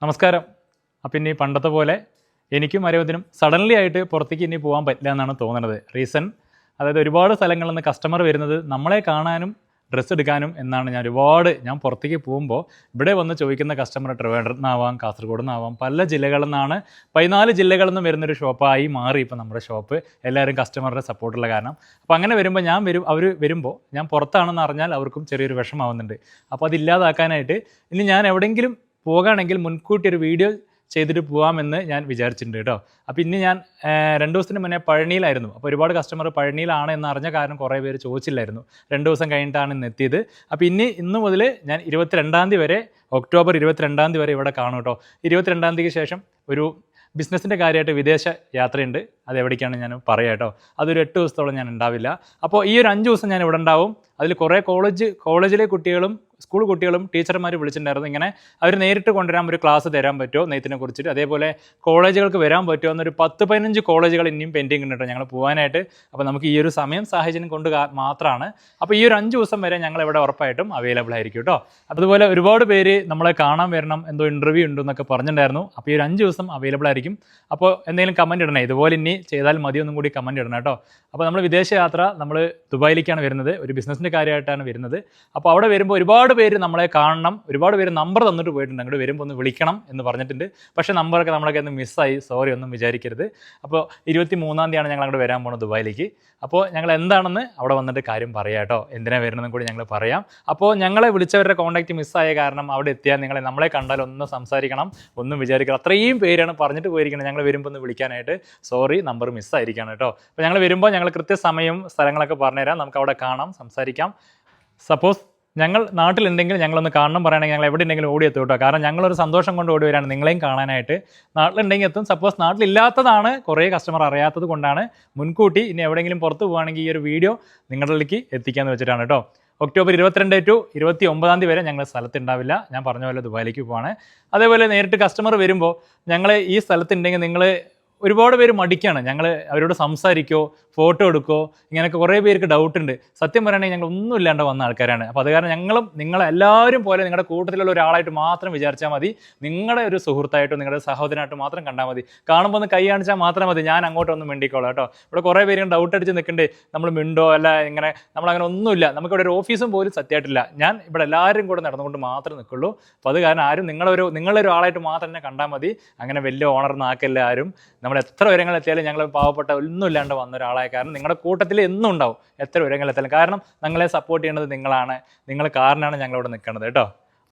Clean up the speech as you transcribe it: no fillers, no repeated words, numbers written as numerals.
നമസ്കാരം. അപ്പം ഇനി പണ്ടത്തെ പോലെ എനിക്കും അരവത്തിനും സഡൻലി ആയിട്ട് പുറത്തേക്ക് ഇനി പോകാൻ പറ്റില്ല എന്നാണ് തോന്നുന്നത്. റീസൺ അതായത് ഒരുപാട് സ്ഥലങ്ങളിൽ നിന്ന് കസ്റ്റമർ വരുന്നത് നമ്മളെ കാണാനും ഡ്രസ്സ് എടുക്കാനും എന്നാണ്. ഞാൻ പുറത്തേക്ക് പോകുമ്പോൾ ഇവിടെ വന്ന് ചോദിക്കുന്ന കസ്റ്റമർ ട്രിവാൻഡ്രത്ത് നിന്നാവാം, കാസർഗോഡ് നിന്നാവാം, പല ജില്ലകളിൽ നിന്നാണ്. 14 ജില്ലകളിൽ നിന്ന് വരുന്നൊരു ഷോപ്പായി മാറി ഇപ്പോൾ നമ്മുടെ ഷോപ്പ്. എല്ലാവരും കസ്റ്റമറുടെ സപ്പോർട്ടുള്ള കാരണം. അപ്പോൾ അങ്ങനെ വരുമ്പോൾ അവർ വരുമ്പോൾ ഞാൻ പുറത്താണെന്ന് അറിഞ്ഞാൽ അവർക്കും ചെറിയൊരു വിഷമാവുന്നുണ്ട്. അപ്പോൾ അതില്ലാതാക്കാനായിട്ട് ഇനി ഞാൻ എവിടെയെങ്കിലും പോകുകയാണെങ്കിൽ മുൻകൂട്ടി ഒരു വീഡിയോ ചെയ്തിട്ട് പോകാമെന്ന് ഞാൻ വിചാരിച്ചിട്ടുണ്ട് കേട്ടോ. അപ്പോൾ ഇനി ഞാൻ 2 ദിവസത്തിന് മുന്നേ പഴനിയിലായിരുന്നു. അപ്പോൾ ഒരുപാട് കസ്റ്റമർ പഴനിയിലാണ് എന്ന് അറിഞ്ഞ കാരണം കുറേ പേര് ചോദിച്ചില്ലായിരുന്നു. 2 ദിവസം കഴിഞ്ഞിട്ടാണ് ഇന്ന് എത്തിയത്. അപ്പോൾ ഇന്ന് മുതൽ ഞാൻ 22-ാം തീയതി വരെ, ഒക്ടോബർ 22-ാം തീയതി വരെ ഇവിടെ കാണും കേട്ടോ. 22-ാം തീയതിക്ക് ശേഷം ഒരു ബിസിനസ്സിൻ്റെ കാര്യമായിട്ട് വിദേശ യാത്രയുണ്ട്. അത് എവിടേക്കാണ് ഞാൻ പറയാം കേട്ടോ. അതൊരു 8 ദിവസത്തോളം ഞാൻ ഉണ്ടാവില്ല. അപ്പോൾ ഈ ഒരു 5 ദിവസം ഞാൻ ഇവിടെ ഉണ്ടാവും. അതിൽ കുറേ കോളേജിലെ കുട്ടികളും സ്കൂൾ കുട്ടികളും ടീച്ചർമാർ വിളിച്ചിട്ടുണ്ടായിരുന്നു. ഇങ്ങനെ അവർ നേരിട്ട് കൊണ്ടുവരാൻ ഒരു ക്ലാസ് തരാൻ പറ്റുമോ നെയ്ത്തിനെ കുറിച്ചിട്ട്, അതേപോലെ കോളേജുകൾക്ക് വരാൻ പറ്റുമോ എന്നൊരു 10-15 കോളേജുകൾ ഇനിയും പെൻഡിങ് ഉണ്ട് കേട്ടോ ഞങ്ങൾ പോകാനായിട്ട്. അപ്പോൾ നമുക്ക് ഈ ഒരു സാഹചര്യം കൊണ്ട് മാത്രമാണ്. അപ്പോൾ ഈ ഒരു 5 ദിവസം വരെ ഞങ്ങൾ ഇവിടെ ഉറപ്പായിട്ടും അവൈലബിൾ ആയിരിക്കും കേട്ടോ. അതുപോലെ ഒരുപാട് പേര് നമ്മളെ കാണാൻ വരണം, എന്തോ ഇൻ്റർവ്യൂ ഉണ്ടെന്നൊക്കെ പറഞ്ഞിട്ടുണ്ടായിരുന്നു. അപ്പോൾ ഈ ഒരു 5 ദിവസം അവൈലബിൾ ആയിരിക്കും. അപ്പോൾ എന്തെങ്കിലും കമൻറ്റ് ഇടണേ, ഇതുപോലെ ഇനി ചെയ്താൽ മതി ഒന്നും കൂടി കമൻറ്റ് ഇടണം കേട്ടോ. അപ്പോൾ നമ്മൾ വിദേശ യാത്ര നമ്മൾ ദുബായിലേക്കാണ് വരുന്നത്, ഒരു ബിസിനസ്സിൻ്റെ കാര്യമായിട്ടാണ് വരുന്നത്. അപ്പോൾ അവിടെ വരുമ്പോൾ ഒരുപാട് പേര് നമ്മളെ കാണണം, ഒരുപാട് പേര് നമ്പർ തന്നിട്ട് പോയിട്ടുണ്ട്, അങ്ങോട്ട് വരുമ്പോൾ ഒന്ന് വിളിക്കണം എന്ന് പറഞ്ഞിട്ടുണ്ട്. പക്ഷേ നമ്പറൊക്കെ നമ്മളൊക്കെ ഒന്ന് മിസ്സായി, സോറി, ഒന്നും വിചാരിക്കരുത്. അപ്പോൾ 23-ാം തീയതിയാണ് ഞങ്ങൾ അങ്ങോട്ട് വരാൻ പോകുന്നത് ദുബായിലേക്ക്. അപ്പോൾ ഞങ്ങൾ എന്താണെന്ന് അവിടെ വന്നിട്ട് കാര്യം പറയാം കേട്ടോ, എന്തിനാണ് വരുന്നതെന്നും കൂടി ഞങ്ങൾ പറയാം. അപ്പോൾ ഞങ്ങളെ വിളിച്ചവരുടെ കോൺടാക്റ്റ് മിസ്സായ കാരണം അവിടെ എത്തിയാൽ നമ്മളെ കണ്ടാൽ ഒന്ന് സംസാരിക്കണം, ഒന്നും വിചാരിക്കണം. അത്രയും പേരാണ് പറഞ്ഞിട്ട് പോയിരിക്കുന്നത് ഞങ്ങൾ വരുമ്പോൾ ഒന്ന് വിളിക്കാനായിട്ട്. സോറി, നമ്പർ മിസ്സായിരിക്കുകയാണ് കേട്ടോ. അപ്പോൾ ഞങ്ങൾ വരുമ്പോൾ ഞങ്ങൾ കൃത്യസമയം സ്ഥലങ്ങളൊക്കെ പറഞ്ഞുതരാം, നമുക്ക് അവിടെ കാണാം, സംസാരിക്കാം. സപ്പോസ് ഞങ്ങൾ നാട്ടിലുണ്ടെങ്കിൽ ഞങ്ങളൊന്ന് കാണണം പറയുകയാണെങ്കിൽ ഞങ്ങൾ എവിടെ ഉണ്ടെങ്കിലും ഓടി എത്തും കേട്ടോ. കാരണം ഞങ്ങളൊരു സന്തോഷം കൊണ്ട് ഓടി വരാണ് നിങ്ങളെയും കാണാനായിട്ട്. നാട്ടിലുണ്ടെങ്കിൽ എത്തും. സപ്പോസ് നാട്ടിലില്ലാത്തതാണ്, കുറേ കസ്റ്റമർ അറിയാത്തത് കൊണ്ടാണ് മുൻകൂട്ടി ഇനി എവിടെയെങ്കിലും പുറത്ത് പോകുകയാണെങ്കിൽ ഈ ഒരു വീഡിയോ നിങ്ങളിലേക്ക് എത്തിക്കാമെന്ന് വെച്ചിട്ടാണ് കേട്ടോ. ഒക്ടോബർ 22 to 29-ാം തീയതി വരെ ഞങ്ങൾ സ്ഥലത്തുണ്ടാവില്ല. ഞാൻ പറഞ്ഞ പോലെ ദുബായിലേക്ക് പോവാണ്. അതേപോലെ നേരിട്ട് കസ്റ്റമർ വരുമ്പോൾ ഞങ്ങൾ ഈ സ്ഥലത്തുണ്ടെങ്കിൽ നിങ്ങൾ ഒരുപാട് പേര് മടിക്കാണ്, ഞങ്ങൾ അവരോട് സംസാരിക്കോ ഫോട്ടോ എടുക്കോ, ഇങ്ങനെയൊക്കെ കുറേ പേർക്ക് ഡൗട്ടുണ്ട്. സത്യം പറയുകയാണെങ്കിൽ ഞങ്ങൾ ഒന്നും ഇല്ലാണ്ട് വന്ന ആൾക്കാരാണ്. അപ്പോൾ അത് കാരണം നിങ്ങളെല്ലാവരും പോലെ നിങ്ങളുടെ കൂട്ടത്തിലുള്ള ഒരാളായിട്ട് മാത്രം വിചാരിച്ചാൽ മതി. നിങ്ങളുടെ ഒരു സുഹൃത്തായിട്ടോ നിങ്ങളുടെ സഹോദരനായിട്ടോ മാത്രം കണ്ടാൽ മതി. കാണുമ്പോൾ ഒന്ന് കൈ കാണിച്ചാൽ മാത്രം മതി, ഞാൻ അങ്ങോട്ടൊന്നും മിണ്ടിക്കോളാം കേട്ടോ. ഇവിടെ കുറേ പേര് ഡൗട്ട് അടിച്ച് നിൽക്കണ്ടേ, നമ്മൾ മിണ്ടോ അല്ല, ഇങ്ങനെ നമ്മളങ്ങനെ ഒന്നുമില്ല. നമുക്കിവിടെ ഒരു ഓഫീസും പോലും സത്യമായിട്ടില്ല. ഞാൻ ഇവിടെ എല്ലാവരും കൂടെ നടന്നുകൊണ്ട് മാത്രമേ നിൽക്കുള്ളൂ. അപ്പോൾ അത് കാരണം ആരും നിങ്ങളൊരു ആളായിട്ട് മാത്രം തന്നെ കണ്ടാൽ മതി. അങ്ങനെ വലിയ ഓണർന്ന് ആക്കല്ല ആരും. നമ്മൾ എത്ര ഉയരങ്ങളെത്തിയാലും ഞങ്ങൾ പാവപ്പെട്ട ഒന്നും ഇല്ലാണ്ട് വന്ന ഒരാളായ കാരണം നിങ്ങളുടെ കൂട്ടത്തിൽ എന്നും ഉണ്ടാവും എത്ര ഉയരങ്ങളെത്തിയാലും. കാരണം ഞങ്ങളെ സപ്പോർട്ട് ചെയ്യേണ്ടത് നിങ്ങളാണ്. നിങ്ങൾ കാരണമാണ് ഞങ്ങളിവിടെ നിൽക്കുന്നത് കേട്ടോ.